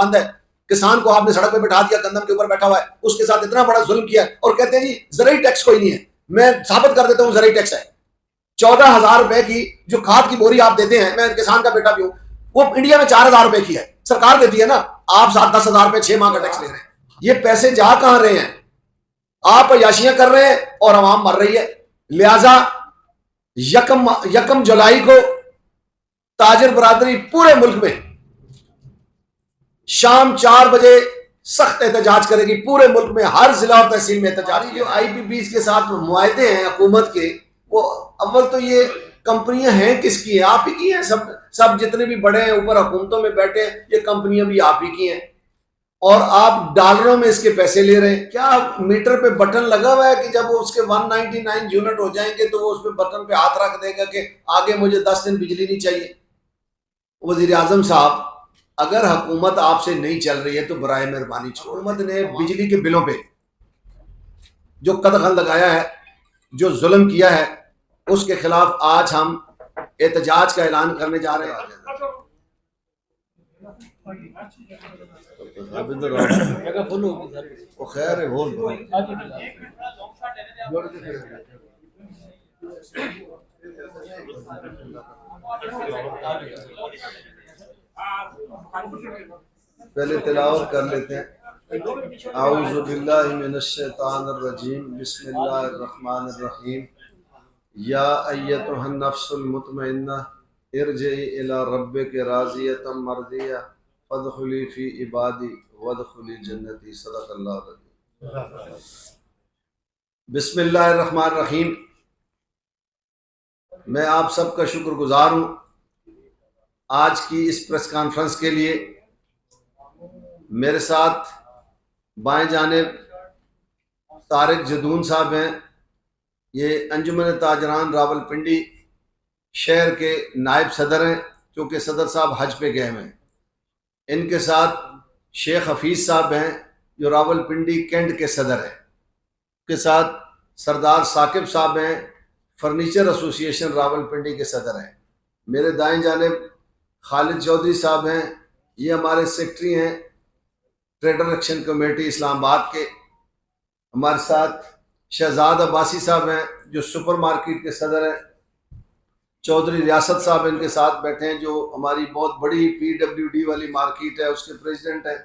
बंद है, किसान को आपने सड़क पे बैठा दिया, गंदम के ऊपर बैठा हुआ है, उसके साथ इतना बड़ा जुल्म किया और कहते हैं जी ज़रूरी टैक्स कोई नहीं है। मैं साबित कर देता हूँ ज़रूरी टैक्स है। 14,000 रुपए की जो खाद की बोरी आप देते हैं, मैं किसान का बेटा भी हूं, वो इंडिया में 4,000 रुपए की है, सरकार देती है ना, आप 7-10,000 रुपए 6 माह का टैक्स ले रहे हैं। ये पैसे जा कहां रहे हैं? आप अयाशियां कर रहे हैं और आवाम मर रही है। लिहाजा यकम जुलाई को ताजिर बरादरी पूरे मुल्क में शाम 4 बजे सख्त एहतजाज करेगी। पूरे मुल्क में हर जिला और तहसील में एहतजाज। जो IPPs के साथ मुआहदे हैं हुकूमत के, वो अव्वल तो ये कंपनियां हैं किसकी है? आप ही की हैं। सब जितने भी बड़े हैं ऊपर हुकूमतों में बैठे हैं, ये कंपनियां भी आप ही की हैं और आप डॉलरों में इसके पैसे ले रहे हैं। क्या मीटर पे बटन लगा हुआ है कि जब उसके 199 यूनिट हो जाएंगे तो वो उस पर बटन पे हाथ रख देगा कि आगे मुझे 10 दिन बिजली नहीं चाहिए? वजीर आजम साहब, अगर हुकूमत आपसे नहीं चल रही है तो बराए मेहरबानी छोड़ो। हुकूमत ने बिजली के बिलों पे जो कदगन लगाया है, जो जुल्म किया है, उसके खिलाफ आज हम एहतजाज का ऐलान करने जा रहे हैं। खैर पहले तिलावत कर लेते हैं। आऊज़ु बिल्लाहि मिनश शैतानिर रजीम, बिस्मिल्लाहिर रहमानिर रहीम। या अय्यतुहन नफ्सुल मुतमइन्ना इरजिई इला रब्बिकी राज़ियतम मर्दिया फदखुली फी इबादी वदखुली जन्नती। सदक़ल्लाहु अज़ीम। बिस्मिल्लाहिर रहमानिर रहीम। मैं आप सबका शुक्रगुजार हूँ आज की इस प्रेस कॉन्फ्रेंस के लिए। मेरे साथ बाएं जानिब तारिक जदून साहब हैं, ये अंजुमन ताजरान रावलपिंडी शहर के नायब सदर हैं, क्योंकि सदर साहब हज पे गए हैं। इनके साथ शेख हफीज़ साहब हैं जो रावलपिंडी कैंट के सदर हैं। के साथ सरदार साकिब साहब हैं, फर्नीचर एसोसिएशन रावलपिंडी के सदर हैं। मेरे दाएं जानिब खालिद चौधरी साहब हैं, ये हमारे सेक्रेटरी हैं ट्रेडर एक्शन कमेटी इस्लामाबाद के। हमारे साथ शहजाद अब्बासी साहब हैं जो सुपर मार्केट के सदर हैं। चौधरी रियासत साहब इनके साथ बैठे हैं जो हमारी बहुत बड़ी PWD वाली मार्केट है, उसके प्रेसिडेंट हैं।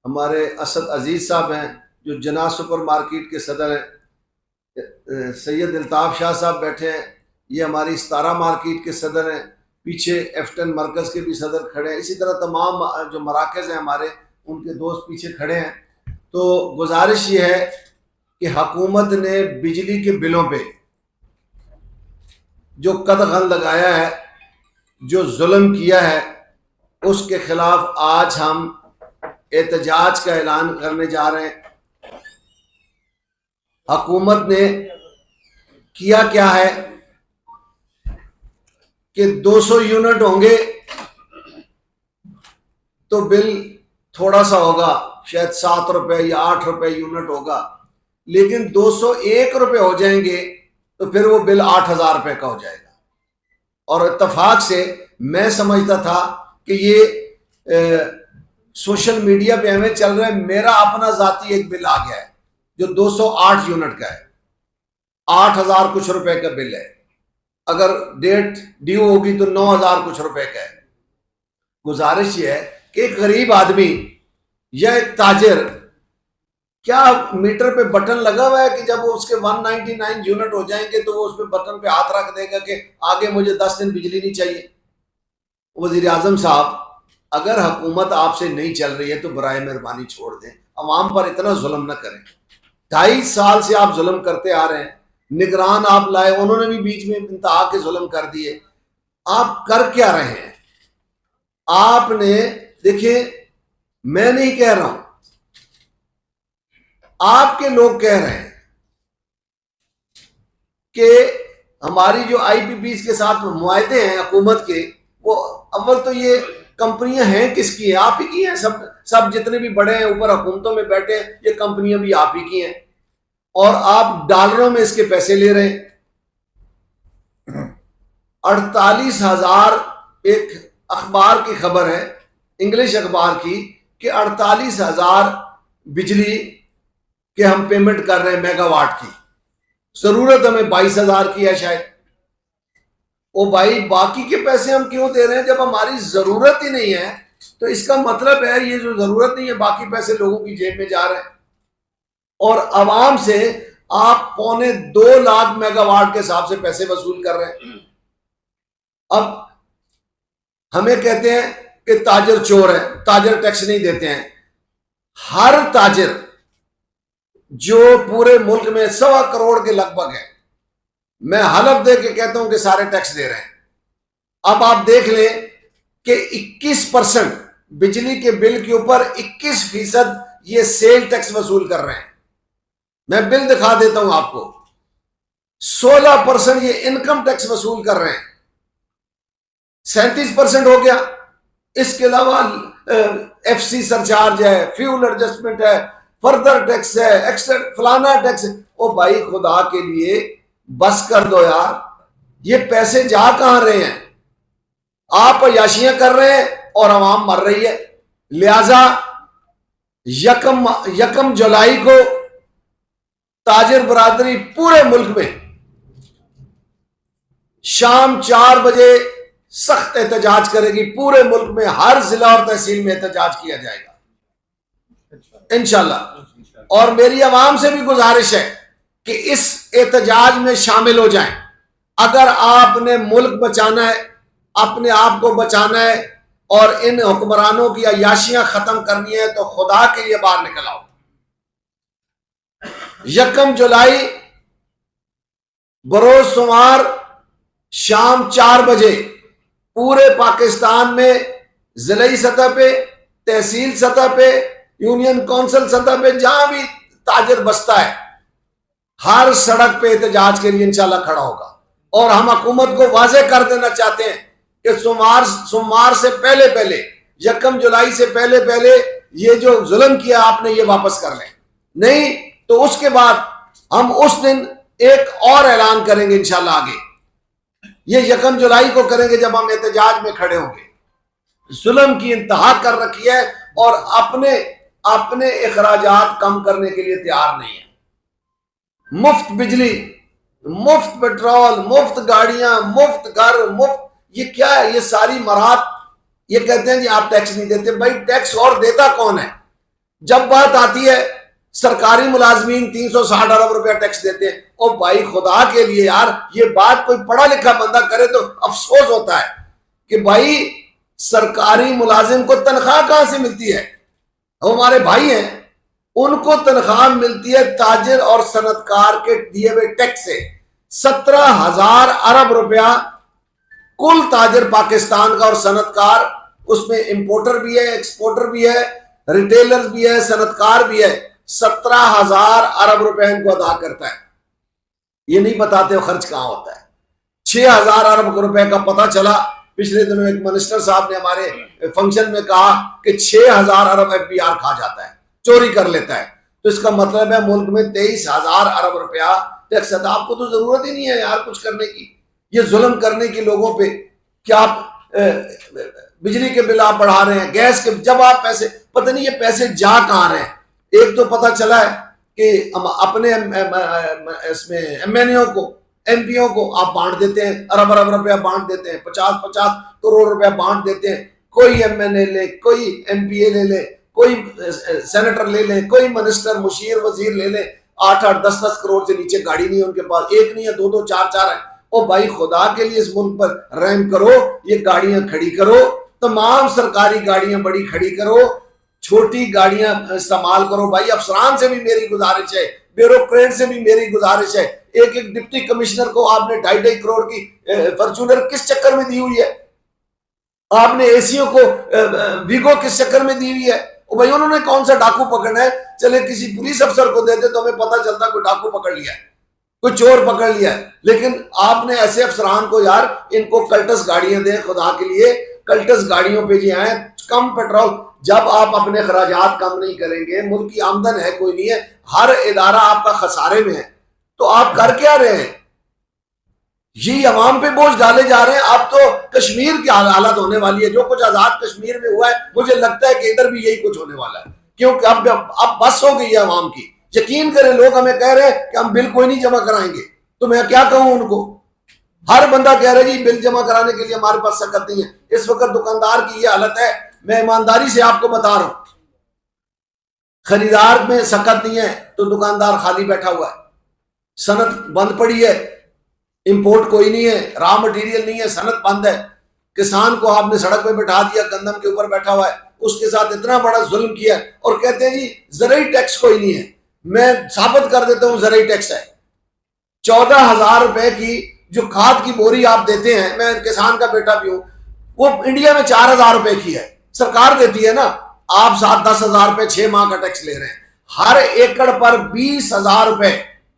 हमारे असद अजीज़ साहब हैं जो जना सुपर मार्केट के सदर हैं। सैयद अल्ताफ़ शाह साहब बैठे हैं, ये हमारी सतारा मार्केट के सदर हैं। पीछे एफ्टन मरकज़ के भी सदर खड़े हैं। इसी तरह तमाम जो मराकज़ हैं हमारे, उनके दोस्त पीछे खड़े हैं। तो गुजारिश ये है कि हुकूमत ने बिजली के बिलों पे जो कदगन लगाया है, जो जुल्म किया है, उसके खिलाफ आज हम एहतजाज का ऐलान करने जा रहे हैं। हुकूमत ने किया क्या है कि 200 यूनिट होंगे तो बिल थोड़ा सा होगा, शायद 7 रुपए या 8 रुपए यूनिट होगा, लेकिन 201 रुपए हो जाएंगे तो फिर वो बिल 8,000 रुपए का हो जाएगा। और इत्तेफाक से मैं समझता था कि ये सोशल मीडिया पे हमें चल रहा है, मेरा अपना जाती एक बिल आ गया है जो 208 यूनिट का है, 8,000 कुछ रुपए का बिल है। अगर डेट ड्यू होगी तो 9,000 कुछ रुपए का है। गुजारिश ये है कि एक गरीब आदमी या एक ताजिर, क्या मीटर पे बटन लगा हुआ है कि जब उसके 199 यूनिट हो जाएंगे तो वो उस पे बटन पे हाथ रख देगा कि आगे मुझे 10 दिन बिजली नहीं चाहिए? वजीर आजम साहब, अगर हुकूमत आपसे नहीं चल रही है तो बराए मेहरबानी छोड़ दें, अवाम पर इतना जुल्म न करें। 2.5 साल से आप जुल्म करते आ रहे हैं। निगरान आप लाए, उन्होंने भी बीच में इंतहा के जुल्म कर दिए। आप कर क्या रहे हैं? आपने देखिए, मैं नहीं कह रहा हूं, आपके लोग कह रहे हैं कि हमारी जो IPPs के साथ मुआहदे हैं हुकूमत के, वो अव्वल तो ये कंपनियां हैं किसकी है? आप ही की हैं। सब जितने भी बड़े हैं ऊपर हुकूमतों में बैठे हैं, ये कंपनियां भी आप ही की हैं और आप डॉलरों में इसके पैसे ले रहे हैं। 48,000 एक अखबार की खबर है, इंग्लिश अखबार की, कि 48,000 बिजली के हम पेमेंट कर रहे हैं मेगावाट की, जरूरत हमें 22,000 की है शायद। ओ भाई, बाकी के पैसे हम क्यों दे रहे हैं जब हमारी जरूरत ही नहीं है? तो इसका मतलब है ये जो जरूरत नहीं है, बाकी पैसे लोगों की जेब में जा रहे हैं और आवाम से आप 2.25 मेगावाट के हिसाब से पैसे वसूल कर रहे हैं। अब हमें कहते हैं कि ताजर चोर है, ताजर टैक्स नहीं देते हैं। हर ताजर जो पूरे मुल्क में 1.25 करोड़ के लगभग है, मैं हलफ दे के कहता हूं कि सारे टैक्स दे रहे हैं। अब आप देख लें कि 21% बिजली के बिल के ऊपर 21% ये सेल टैक्स वसूल कर रहे हैं। मैं बिल दिखा देता हूं आपको। 16% ये इनकम टैक्स वसूल कर रहे हैं, 37% हो गया। इसके अलावा एफसी सरचार्ज है, फ्यूल एडजस्टमेंट है, फर्दर टैक्स है, एक्स्ट्रा फलाना टैक्स है। ओ भाई, खुदा के लिए बस कर दो यार, ये पैसे जा कहां रहे हैं? आप अयाशियां कर रहे हैं और आवाम मर रही है। लिहाजा यकम जुलाई को ताजिर बरादरी पूरे मुल्क में शाम 4 बजे सख्त एहतजाज करेगी। पूरे मुल्क में हर जिला और तहसील में एहतजाज किया जाएगा इंशाल्लाह। और मेरी आवाम से भी गुजारिश है कि इस एहतजाज में शामिल हो जाएं। अगर आपने मुल्क बचाना है, अपने आप को बचाना है और इन हुक्मरानों की अयाशियां खत्म करनी है, तो खुदा के लिए बाहर निकल आओ। 1 जुलाई बरोज सोमवार शाम 4 बजे पूरे पाकिस्तान में जिलाई सतह पे, तहसील सतह पे, यूनियन काउंसिल सतह पे, जहां भी ताजर बसता है, हर सड़क पे एहतजाज के लिए इंशाल्लाह खड़ा होगा। और हम हुकूमत को वाजे कर देना चाहते हैं कि सोमवार से पहले 1 जुलाई से पहले ये जो जुल्म किया आपने, ये वापस कर लें। नहीं तो उसके बाद हम उस दिन एक और ऐलान करेंगे इंशाल्लाह आगे। ये 1 जुलाई को करेंगे जब हम एहतजाज में खड़े होंगे। जुल्म की इंतहा कर रखी है और अपने अखराजात कम करने के लिए तैयार नहीं है। मुफ्त बिजली, मुफ्त पेट्रोल, मुफ्त गाड़ियां, मुफ्त घर, मुफ्त, ये क्या है? ये सारी मरात। ये कहते हैं जी आप टैक्स नहीं देते। भाई, टैक्स और देता कौन है? जब बात आती है सरकारी मुलाजमीन 360 अरब रुपया टैक्स देते हैं। ओ भाई, खुदा के लिए यार, ये बात कोई पढ़ा लिखा बंदा करे तो अफसोस होता है कि भाई सरकारी मुलाजिम को तनख्वाह कहां से मिलती है? हमारे भाई हैं, उनको तनख्वाह मिलती है ताजिर और सनतकार के दिए हुए टैक्स से। 17,000 अरब रुपया कुल ताजिर पाकिस्तान का और सनतकार, उसमें इंपोर्टर भी है, एक्सपोर्टर भी है, रिटेलर भी है, सनतकार भी है। 17,000 अरब रुपए इनको अदा करता है। ये नहीं बताते खर्च कहां होता है। 6,000 अरब रुपए का पता चला पिछले दिनों, एक मिनिस्टर साहब ने हमारे फंक्शन में कहा कि 6,000 अरब एफबीआर खा जाता है, चोरी कर लेता है। तो इसका मतलब है मुल्क में 23,000 अरब रुपया टैक्स है। आपको तो जरूरत ही नहीं है यार कुछ करने की, ये जुल्म करने की लोगों पे। क्या आप बिजली के बिल आप बढ़ा रहे हैं, गैस के, जब आप पैसे, पता नहीं ये पैसे जा कहां रहे हैं। एक तो पता चला है कि हम अपने इसमें एमएनओ को, एमपीओ को आप बांट देते हैं, अरब रुपया बांट देते हैं, 50-50 करोड़ रुपया बांट देते हैं। कोई एमएनए ले, कोई एमपीए ले ले, कोई सेनेटर ले ले, कोई मिनिस्टर, मुशीर, वजीर ले ले। 8-8, 10-10 करोड़ से नीचे गाड़ी नहीं है उनके पास, एक नहीं है, 2-2, 4-4 है। ओ भाई, खुदा के लिए इस मुल्क पर रहम करो, ये गाड़ियां खड़ी करो, तमाम सरकारी गाड़ियां बड़ी खड़ी करो, छोटी गाड़ियां इस्तेमाल करो। भाई, अफसरान से भी मेरी गुजारिश है, ब्यूरोक्रेट से भी मेरी गुजारिश है। एक डिप्टी कमिश्नर को आपने 2.5 करोड़ की फॉर्च्यूनर किस चक्कर में दी हुई है? आपने एसीओ को वीगो किस चक्कर में दी हुई है? ओ भाई, उन्होंने कौन सा डाकू पकड़ना है? चले किसी पुलिस अफसर को देते तो हमें पता चलता कोई डाकू पकड़ लिया है, कोई चोर पकड़ लिया है। लेकिन आपने ऐसे अफसरान को, यार इनको कल्टस गाड़ियां दें, खुदा के लिए कल्टस गाड़ियों पे जी आए, कम पेट्रोल। जब आप अपने अखराजात कम नहीं करेंगे, मुल्क की आमदन है कोई नहीं है, हर इदारा आपका खसारे में है, तो आप कर क्या रहे हैं? ये अवाम पे बोझ डाले जा रहे हैं। अब तो कश्मीर की हालत होने वाली है, जो कुछ आजाद कश्मीर में हुआ है, मुझे लगता है कि इधर भी यही कुछ होने वाला है, क्योंकि अब बस हो गई है अवाम की। यकीन करें, लोग हमें कह रहे हैं कि हम बिल कोई नहीं जमा कराएंगे, तो मैं क्या कहूं उनको। हर बंदा कह रहा है जी बिल जमा कराने के लिए हमारे पास सकत नहीं है। इस वक्त दुकानदार की ये हालत है, मैं ईमानदारी से आपको बता रहा हूं, खरीदार में सकत नहीं है तो दुकानदार खाली बैठा हुआ है, सनत बंद पड़ी है, इंपोर्ट कोई नहीं है, रॉ मटेरियल नहीं है, सनत बंद है। किसान को आपने सड़क पे बैठा दिया, गंदम के ऊपर बैठा हुआ है, उसके साथ इतना बड़ा जुल्म किया और कहते हैं जी ज़राई टैक्स कोई नहीं है। मैं साबित कर देता हूं, ज़राई टैक्स है। 14,000 रुपए की जो खाद की बोरी आप देते हैं, मैं किसान का बेटा भी हूं, वो इंडिया में 4,000 रुपए की है, सरकार देती है ना। आप 7-10,000 रुपए 6 माह का टैक्स ले रहे हैं। हर एकड़ पर 20,000 रुपए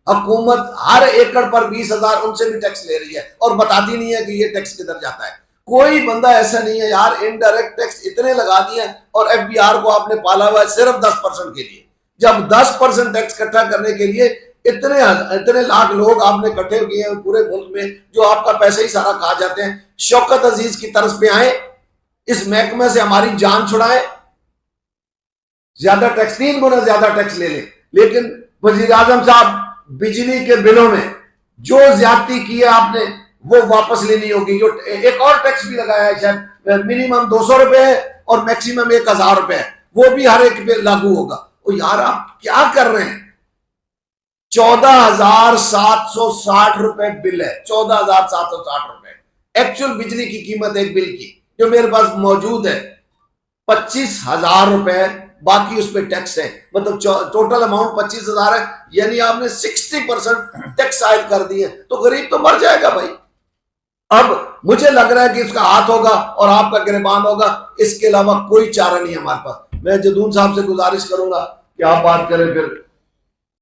हुकूमत, हर एकड़ पर 20,000 उनसे भी टैक्स ले रही है और बताती नहीं है कि ये टैक्स किधर जाता है। कोई बंदा ऐसा नहीं है यार, इनडायरेक्ट टैक्स इतने लगा दिए और एफबीआर को आपने पाला हुआ है सिर्फ 10% के लिए। जब 10% टैक्स इकट्ठा करने के लिए इतने लाख लोग आपने इकट्ठे किए हैं पूरे मुल्क में, जो आपका पैसे ही सारा खा जाते हैं। शौकत अजीज की तरफ पे आए, इस महकमे से हमारी जान छुड़ाएं, ज्यादा टैक्स 3 गुना ज्यादा टैक्स ले लें। लेकिन वजीर आजम साहब, बिजली के बिलों में जो ज्यादती की है आपने वो वापस लेनी होगी। जो एक और टैक्स भी लगाया है, शायद मिनिमम 200 रुपए है और मैक्सिमम 1,000 रुपए है, वो भी हर एक पे लागू होगा। और यार आप क्या कर रहे हैं? 14,760 रुपए बिल है, 14,760 रुपए एक्चुअल बिजली की कीमत एक बिल की जो मेरे पास मौजूद है। 25,000 रुपए बाकी उस पर टैक्स है, मतलब टोटल अमाउंट 25,000 है, यानी आपने 60% टैक्स आयद कर दिए, तो गरीब तो मर जाएगा भाई। अब मुझे लग रहा है कि इसका हाथ होगा और आपका गिरबान होगा, इसके अलावा कोई चारा नहीं हमारे पास। मैं जदून साहब से गुजारिश करूंगा कि आप बात करें फिर